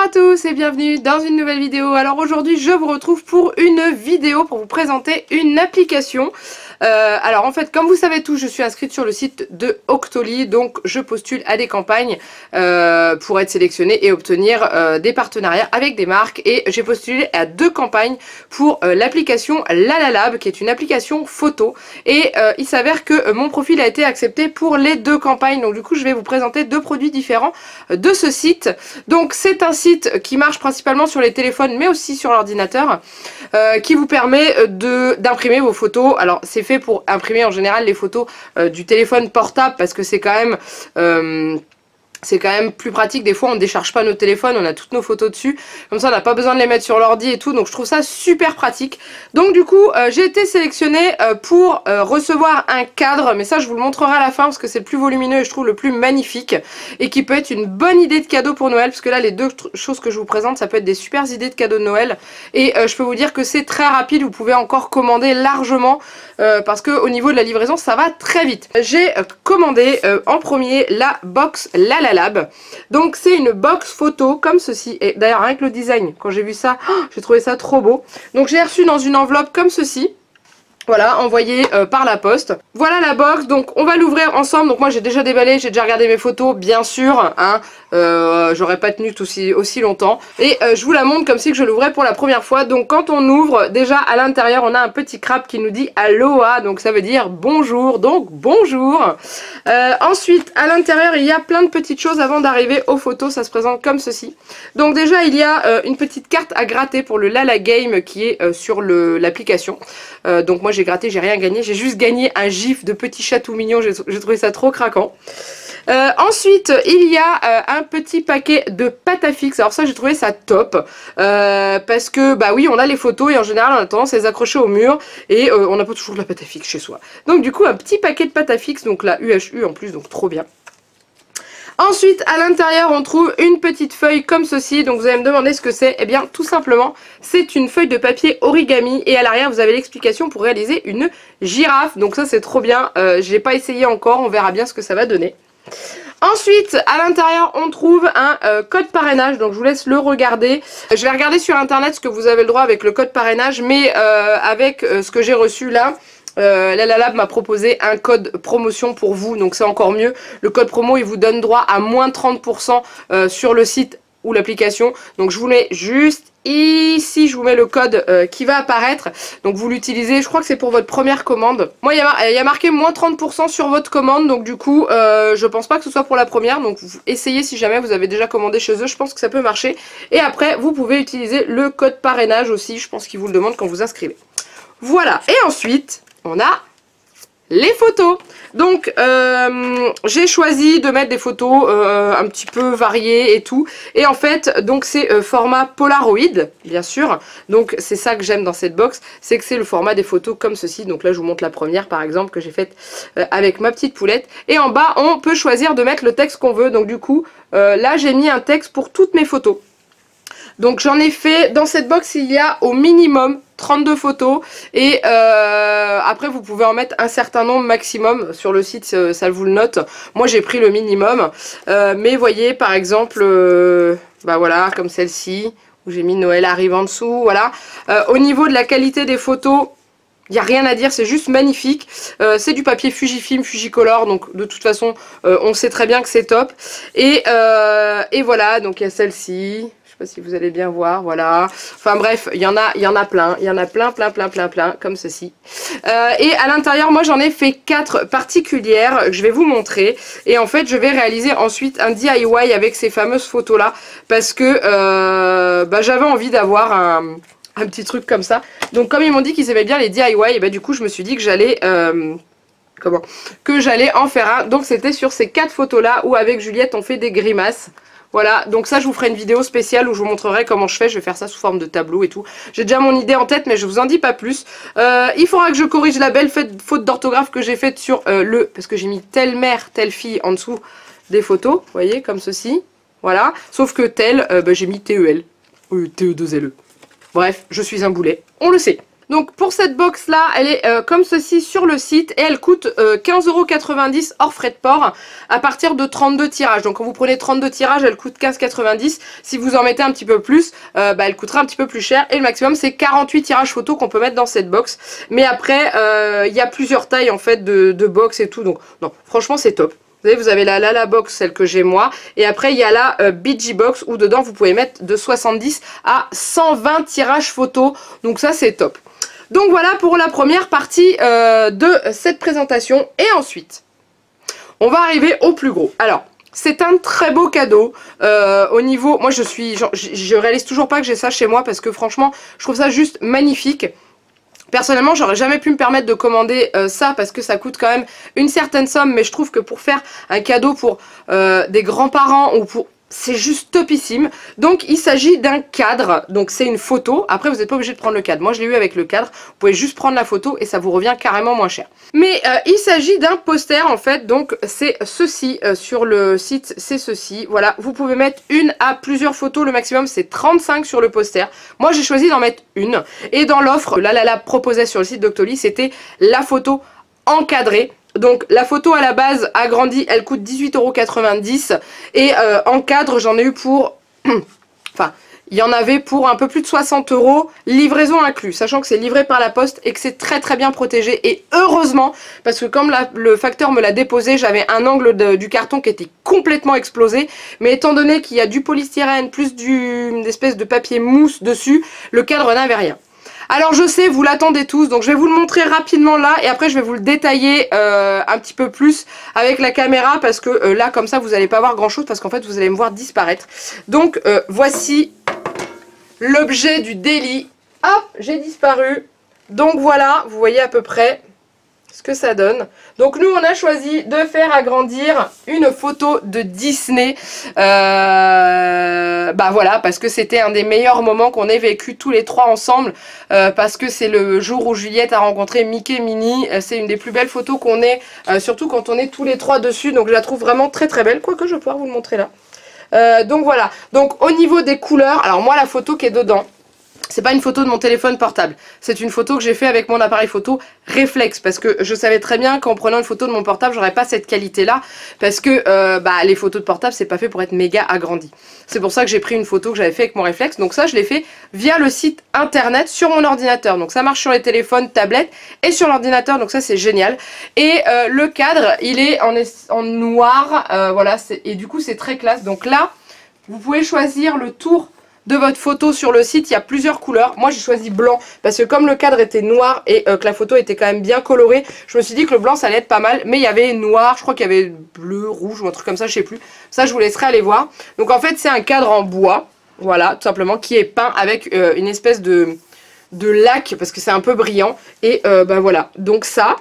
à tous et bienvenue dans une nouvelle vidéo. Alors aujourd'hui je vous retrouve pour une vidéo pour vous présenter une application. Alors en fait, comme vous savez tous, je suis inscrite sur le site de Octoly, donc je postule à des campagnes pour être sélectionnée et obtenir des partenariats avec des marques. Et j'ai postulé à 2 campagnes pour l'application Lalalab, qui est une application photo. Et il s'avère que mon profil a été accepté pour les 2 campagnes. Donc du coup je vais vous présenter 2 produits différents de ce site. Donc c'est un site qui marche principalement sur les téléphones mais aussi sur l'ordinateur, qui vous permet d'imprimer vos photos. Alors c'est fait pour imprimer en général les photos du téléphone portable parce que c'est quand même plus pratique. Des fois on ne décharge pas nos téléphones, on a toutes nos photos dessus, comme ça on n'a pas besoin de les mettre sur l'ordi et tout, donc je trouve ça super pratique. Donc du coup j'ai été sélectionnée pour recevoir un cadre, mais ça je vous le montrerai à la fin parce que c'est le plus volumineux et je trouve le plus magnifique et qui peut être une bonne idée de cadeau pour Noël, parce que là les 2 choses que je vous présente ça peut être des super idées de cadeaux de Noël. Et je peux vous dire que c'est très rapide, vous pouvez encore commander largement parce que au niveau de la livraison ça va très vite. J'ai commandé en premier la box Lalalab. Donc c'est une box photo comme ceci, et d'ailleurs avec le design, quand j'ai vu ça, j'ai trouvé ça trop beau. Donc j'ai reçu dans une enveloppe comme ceci. Voilà, envoyé par la poste. Voilà la box, donc on va l'ouvrir ensemble. Donc moi j'ai déjà déballé, j'ai déjà regardé mes photos, bien sûr, hein. J'aurais pas tenu aussi longtemps. Et je vous la montre comme si je l'ouvrais pour la première fois. Donc quand on ouvre, déjà à l'intérieur on a un petit crabe qui nous dit Aloha, donc ça veut dire bonjour, donc bonjour. Ensuite à l'intérieur il y a plein de petites choses avant d'arriver aux photos, ça se présente comme ceci. Donc déjà il y a une petite carte à gratter pour le Lala Game qui est sur l'application. Donc moi j'ai gratté, j'ai rien gagné, j'ai juste gagné un gif de petit chat tout mignon, j'ai trouvé ça trop craquant. Ensuite il y a un petit paquet de pâte à fixe. Alors ça j'ai trouvé ça top parce que bah oui on a les photos et en général on a tendance à les accrocher au mur et on n'a pas toujours de la pâte à fixe chez soi. Donc du coup un petit paquet de pâte à fixe, donc la UHU en plus, donc trop bien. Ensuite, à l'intérieur, on trouve une petite feuille comme ceci. Donc, vous allez me demander ce que c'est. Eh bien, tout simplement, c'est une feuille de papier origami. Et à l'arrière, vous avez l'explication pour réaliser une girafe. Donc, ça, c'est trop bien. Je n'ai pas essayé encore. On verra bien ce que ça va donner. Ensuite, à l'intérieur, on trouve un code parrainage. Donc, je vous laisse le regarder. Je vais regarder sur Internet ce que vous avez le droit avec le code parrainage. Mais avec ce que j'ai reçu là... Lalalab m'a proposé un code promotion pour vous, donc c'est encore mieux. Le code promo il vous donne droit à moins 30% sur le site ou l'application. Donc je vous mets juste ici, je vous mets le code qui va apparaître. Donc vous l'utilisez, je crois que c'est pour votre première commande. Moi il y a marqué moins 30% sur votre commande, donc du coup je pense pas que ce soit pour la première. Donc vous essayez si jamais vous avez déjà commandé chez eux, je pense que ça peut marcher. Et après vous pouvez utiliser le code parrainage aussi, je pense qu'ils vous le demandent quand vous inscrivez. Voilà, et ensuite on a les photos. Donc j'ai choisi de mettre des photos un petit peu variées et tout. Et en fait donc c'est format Polaroid bien sûr. Donc c'est ça que j'aime dans cette box, c'est que c'est le format des photos comme ceci. Donc là je vous montre la première par exemple que j'ai faite avec ma petite poulette. Et en bas on peut choisir de mettre le texte qu'on veut. Donc du coup là j'ai mis un texte pour toutes mes photos. Donc j'en ai fait, dans cette box il y a au minimum 32 photos et après vous pouvez en mettre un certain nombre maximum sur le site, ça vous le note. Moi j'ai pris le minimum, mais voyez par exemple, bah voilà comme celle-ci où j'ai mis Noël arrive en dessous, voilà. Au niveau de la qualité des photos, il n'y a rien à dire, c'est juste magnifique. C'est du papier Fujifilm, Fujicolor, donc de toute façon on sait très bien que c'est top. Et voilà, donc il y a celle-ci. Je sais pas si vous allez bien voir, voilà. Enfin bref, il y en a plein, comme ceci. Et à l'intérieur, moi j'en ai fait 4 particulières que je vais vous montrer. Et en fait, je vais réaliser ensuite un DIY avec ces fameuses photos-là. Parce que bah, j'avais envie d'avoir un petit truc comme ça. Donc comme ils m'ont dit qu'ils aimaient bien les DIY, et bah, du coup je me suis dit que j'allais... en faire un. Donc c'était sur ces 4 photos-là où avec Juliette on fait des grimaces. Voilà, donc ça je vous ferai une vidéo spéciale où je vous montrerai comment je fais. Je vais faire ça sous forme de tableau et tout. J'ai déjà mon idée en tête mais je vous en dis pas plus. Il faudra que je corrige la belle faute d'orthographe que j'ai faite sur parce que j'ai mis telle mère, telle fille en dessous des photos. Vous voyez, comme ceci. Voilà, sauf que telle, j'ai mis TEL. TE2LE. Bref, je suis un boulet, on le sait. Donc pour cette box là, elle est comme ceci sur le site et elle coûte 15,90 € hors frais de port à partir de 32 tirages. Donc quand vous prenez 32 tirages, elle coûte 15,90 €. Si vous en mettez un petit peu plus, elle coûtera un petit peu plus cher. Et le maximum c'est 48 tirages photos qu'on peut mettre dans cette box. Mais après, il y a plusieurs tailles en fait de box et tout. Donc non, franchement c'est top. Vous savez, vous avez la Lala Box, celle que j'ai moi. Et après, il y a la BG Box où dedans, vous pouvez mettre de 70 à 120 tirages photos. Donc ça, c'est top. Donc voilà pour la première partie de cette présentation. Et ensuite, on va arriver au plus gros. Alors, c'est un très beau cadeau au niveau... Moi, je réalise toujours pas que j'ai ça chez moi parce que franchement, je trouve ça juste magnifique. Personnellement, j'aurais jamais pu me permettre de commander ça parce que ça coûte quand même une certaine somme, mais je trouve que pour faire un cadeau pour des grands-parents ou pour... c'est juste topissime. Donc il s'agit d'un cadre, donc c'est une photo. Après vous n'êtes pas obligé de prendre le cadre. Moi je l'ai eu avec le cadre, vous pouvez juste prendre la photo et ça vous revient carrément moins cher. Mais il s'agit d'un poster en fait, donc c'est ceci sur le site, c'est ceci. Voilà, vous pouvez mettre une à plusieurs photos, le maximum c'est 35 sur le poster. Moi j'ai choisi d'en mettre une. Et dans l'offre, Lala proposait sur le site Doctolib, c'était la photo encadrée. Donc la photo à la base agrandie, elle coûte 18,90 € et en cadre j'en ai eu pour... enfin, il y en avait pour un peu plus de 60 €, livraison inclus, sachant que c'est livré par la poste et que c'est très très bien protégé. Et heureusement, parce que comme le facteur me l'a déposé, j'avais un angle du carton qui était complètement explosé. Mais étant donné qu'il y a du polystyrène plus une espèce de papier mousse dessus, le cadre n'avait rien. Alors je sais, vous l'attendez tous, donc je vais vous le montrer rapidement là et après je vais vous le détailler un petit peu plus avec la caméra parce que là comme ça vous n'allez pas voir grand chose parce qu'en fait vous allez me voir disparaître. Donc voici l'objet du délit. Hop, j'ai disparu. Donc voilà, vous voyez à peu près ce que ça donne. Donc nous on a choisi de faire agrandir une photo de Disney. Bah voilà, parce que c'était un des meilleurs moments qu'on ait vécu tous les trois ensemble. Parce que c'est le jour où Juliette a rencontré Mickey et Minnie. C'est une des plus belles photos qu'on ait, surtout quand on est tous les trois dessus. Donc je la trouve vraiment très très belle. Quoique je vais pouvoir vous le montrer là. Donc voilà, donc au niveau des couleurs, alors moi la photo qui est dedans, c'est pas une photo de mon téléphone portable, c'est une photo que j'ai fait avec mon appareil photo réflexe parce que je savais très bien qu'en prenant une photo de mon portable j'aurais pas cette qualité là parce que les photos de portable c'est pas fait pour être méga agrandi. C'est pour ça que j'ai pris une photo que j'avais fait avec mon réflexe, donc ça je l'ai fait via le site internet sur mon ordinateur, donc ça marche sur les téléphones, tablettes et sur l'ordinateur, donc ça c'est génial. Et le cadre il est en noir, voilà, et du coup c'est très classe. Donc là vous pouvez choisir le tour de votre photo sur le site, il y a plusieurs couleurs. Moi j'ai choisi blanc parce que comme le cadre était noir et que la photo était quand même bien colorée, je me suis dit que le blanc ça allait être pas mal. Mais il y avait noir, je crois qu'il y avait bleu, rouge ou un truc comme ça, je sais plus. Ça je vous laisserai aller voir. Donc en fait c'est un cadre en bois, voilà, tout simplement, qui est peint avec une espèce de lac parce que c'est un peu brillant. Et voilà, donc ça...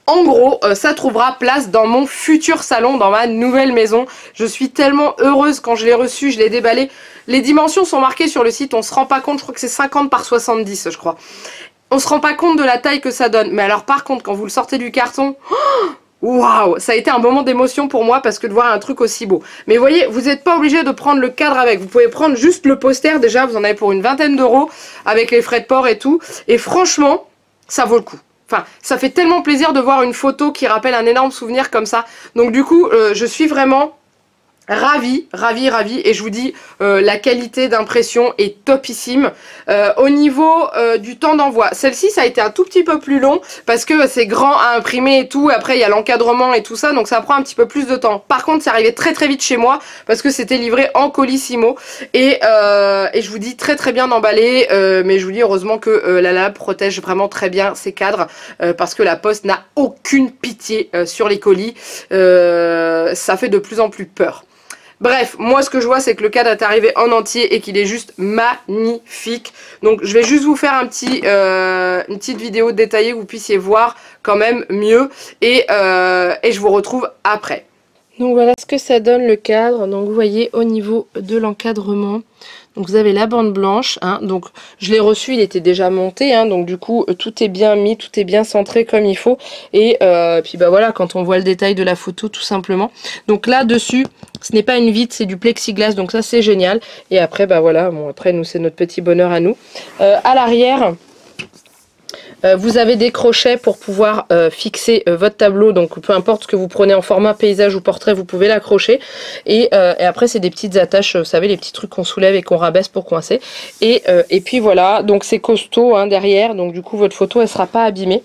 En gros, ça trouvera place dans mon futur salon, dans ma nouvelle maison. Je suis tellement heureuse quand je l'ai reçu, je l'ai déballé. Les dimensions sont marquées sur le site, on se rend pas compte, je crois que c'est 50 par 70, je crois. On se rend pas compte de la taille que ça donne. Mais alors par contre, quand vous le sortez du carton... Waouh, ça a été un moment d'émotion pour moi parce que de voir un truc aussi beau. Mais vous voyez, vous n'êtes pas obligé de prendre le cadre avec. Vous pouvez prendre juste le poster, déjà, vous en avez pour une vingtaine d'euros avec les frais de port et tout. Et franchement, ça vaut le coup. Enfin, ça fait tellement plaisir de voir une photo qui rappelle un énorme souvenir comme ça. Donc du coup, je suis vraiment ravie, et je vous dis, la qualité d'impression est topissime. Au niveau du temps d'envoi, celle-ci ça a été un tout petit peu plus long parce que c'est grand à imprimer et tout, après il y a l'encadrement et tout ça, donc ça prend un petit peu plus de temps. Par contre c'est arrivé très très vite chez moi parce que c'était livré en colissimo et je vous dis très très bien emballé, mais je vous dis heureusement que Lala protège vraiment très bien ses cadres parce que la poste n'a aucune pitié sur les colis, ça fait de plus en plus peur. Bref, moi ce que je vois c'est que le cadre est arrivé en entier et qu'il est juste magnifique. Donc je vais juste vous faire une petite vidéo détaillée que vous puissiez voir quand même mieux. Et je vous retrouve après. Donc voilà ce que ça donne le cadre. Donc vous voyez au niveau de l'encadrement. Donc vous avez la bande blanche, hein, donc je l'ai reçu, il était déjà monté, hein, donc du coup tout est bien mis, tout est bien centré comme il faut. Et puis bah voilà, quand on voit le détail de la photo tout simplement. Donc là dessus, ce n'est pas une vitre, c'est du plexiglas, donc ça c'est génial. Et après bah voilà, bon après nous c'est notre petit bonheur à nous. À l'arrière, Vous avez des crochets pour pouvoir fixer votre tableau, donc peu importe ce que vous prenez en format paysage ou portrait, vous pouvez l'accrocher. Et après c'est des petites attaches, vous savez, les petits trucs qu'on soulève et qu'on rabaisse pour coincer. Et puis voilà, donc c'est costaud hein, derrière, donc du coup votre photo elle sera pas abîmée.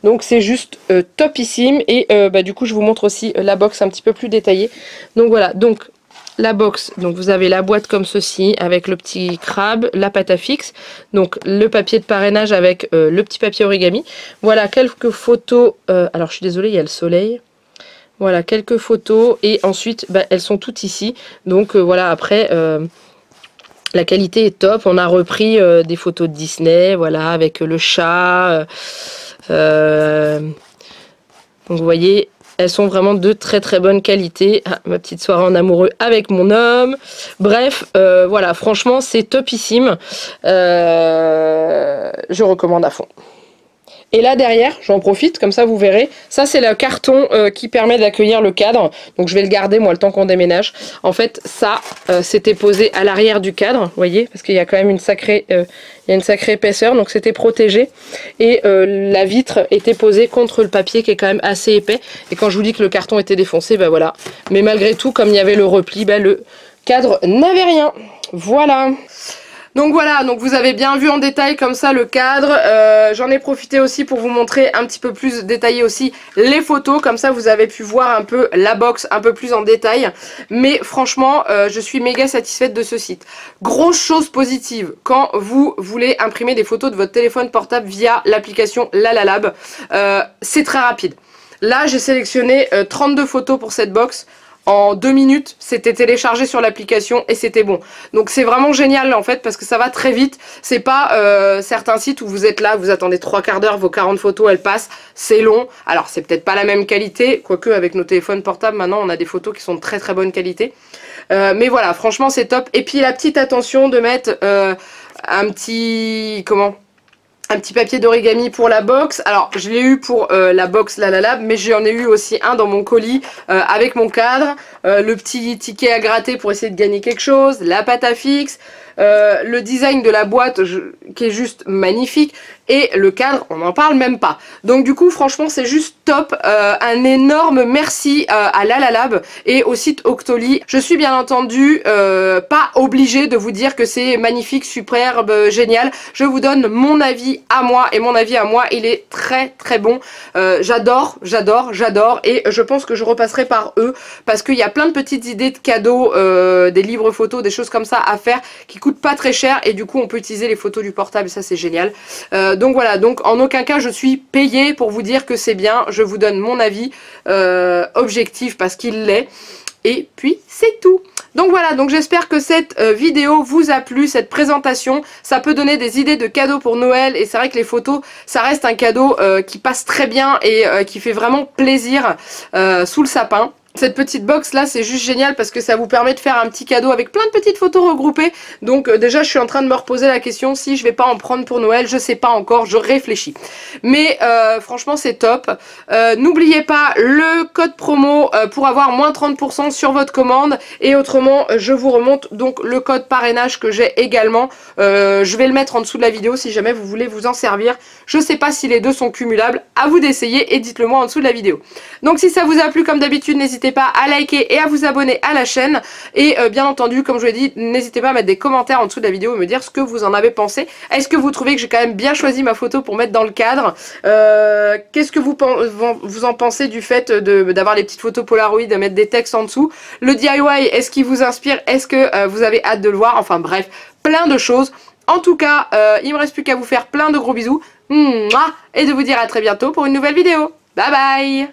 Donc c'est juste topissime. Et du coup je vous montre aussi la box un petit peu plus détaillée. Donc voilà, donc la box, donc vous avez la boîte comme ceci avec le petit crabe, la pâte à fixe, donc le papier de parrainage avec le petit papier origami. Voilà quelques photos, alors je suis désolée il y a le soleil. Voilà quelques photos et ensuite elles sont toutes ici. Donc voilà, après la qualité est top. On a repris des photos de Disney, voilà, avec le chat. Donc vous voyez, elles sont vraiment de très très bonne qualité. Ah, ma petite soirée en amoureux avec mon homme. Bref, voilà, franchement c'est topissime. Je recommande à fond. Et là derrière, j'en profite, comme ça vous verrez, ça c'est le carton qui permet d'accueillir le cadre. Donc je vais le garder moi le temps qu'on déménage. En fait ça, c'était posé à l'arrière du cadre, vous voyez, parce qu'il y a quand même une sacrée épaisseur, donc c'était protégé. Et la vitre était posée contre le papier qui est quand même assez épais. Et quand je vous dis que le carton était défoncé, voilà. Mais malgré tout, comme il y avait le repli, le cadre n'avait rien. Voilà. Donc voilà, donc vous avez bien vu en détail comme ça le cadre. J'en ai profité aussi pour vous montrer un petit peu plus détaillé aussi les photos. Comme ça vous avez pu voir un peu la box un peu plus en détail. Mais franchement, je suis méga satisfaite de ce site. Grosse chose positive, quand vous voulez imprimer des photos de votre téléphone portable via l'application Lalalab, c'est très rapide. Là j'ai sélectionné 32 photos pour cette box. En 2 minutes, c'était téléchargé sur l'application et c'était bon. Donc c'est vraiment génial en fait parce que ça va très vite. C'est pas certains sites où vous êtes là, vous attendez 3/4 d'heure, vos 40 photos elles passent, c'est long. Alors c'est peut-être pas la même qualité, quoique avec nos téléphones portables maintenant on a des photos qui sont de très très bonne qualité. Mais voilà, franchement c'est top. Et puis la petite attention de mettre un petit... un petit papier d'origami pour la box. Alors je l'ai eu pour la box Lalalab, mais j'en ai eu aussi un dans mon colis avec mon cadre, le petit ticket à gratter pour essayer de gagner quelque chose, la pâte à fixe, le design de la boîte qui est juste magnifique, et le cadre on n'en parle même pas. Donc du coup franchement c'est juste top. Un énorme merci à Lalalab et au site Octoly. Je suis bien entendu pas obligée de vous dire que c'est magnifique, superbe, génial. Je vous donne mon avis à moi, et mon avis à moi il est très très bon. J'adore et je pense que je repasserai par eux parce qu'il y a plein de petites idées de cadeaux, des livres photos, des choses comme ça à faire qui coûtent pas très cher, et du coup on peut utiliser les photos du portable, ça c'est génial. Donc voilà, donc en aucun cas je suis payée pour vous dire que c'est bien, je vous donne mon avis objectif parce qu'il l'est. Et puis c'est tout. Donc voilà, donc j'espère que cette vidéo vous a plu, cette présentation. Ça peut donner des idées de cadeaux pour Noël, et c'est vrai que les photos ça reste un cadeau qui passe très bien et qui fait vraiment plaisir sous le sapin. Cette petite box là c'est juste génial parce que ça vous permet de faire un petit cadeau avec plein de petites photos regroupées. Donc déjà je suis en train de me reposer la question si je vais pas en prendre pour Noël, je sais pas encore, je réfléchis. Mais franchement c'est top. N'oubliez pas le code promo pour avoir moins 30% sur votre commande. Et autrement je vous remonte donc le code parrainage que j'ai également. Je vais le mettre en dessous de la vidéo si jamais vous voulez vous en servir. Je sais pas si les deux sont cumulables, à vous d'essayer et dites-le moi en dessous de la vidéo. Donc si ça vous a plu comme d'habitude, n'hésitez pas à liker et à vous abonner à la chaîne. Et bien entendu, comme je l'ai dit, n'hésitez pas à mettre des commentaires en dessous de la vidéo et me dire ce que vous en avez pensé. Est-ce que vous trouvez que j'ai quand même bien choisi ma photo pour mettre dans le cadre? Qu'est-ce que vous en pensez du fait d'avoir les petites photos Polaroid, de mettre des textes en dessous? Le DIY, est-ce qu'il vous inspire? Est-ce que vous avez hâte de le voir? Enfin bref, plein de choses. En tout cas, il me reste plus qu'à vous faire plein de gros bisous. Et de vous dire à très bientôt pour une nouvelle vidéo. Bye bye!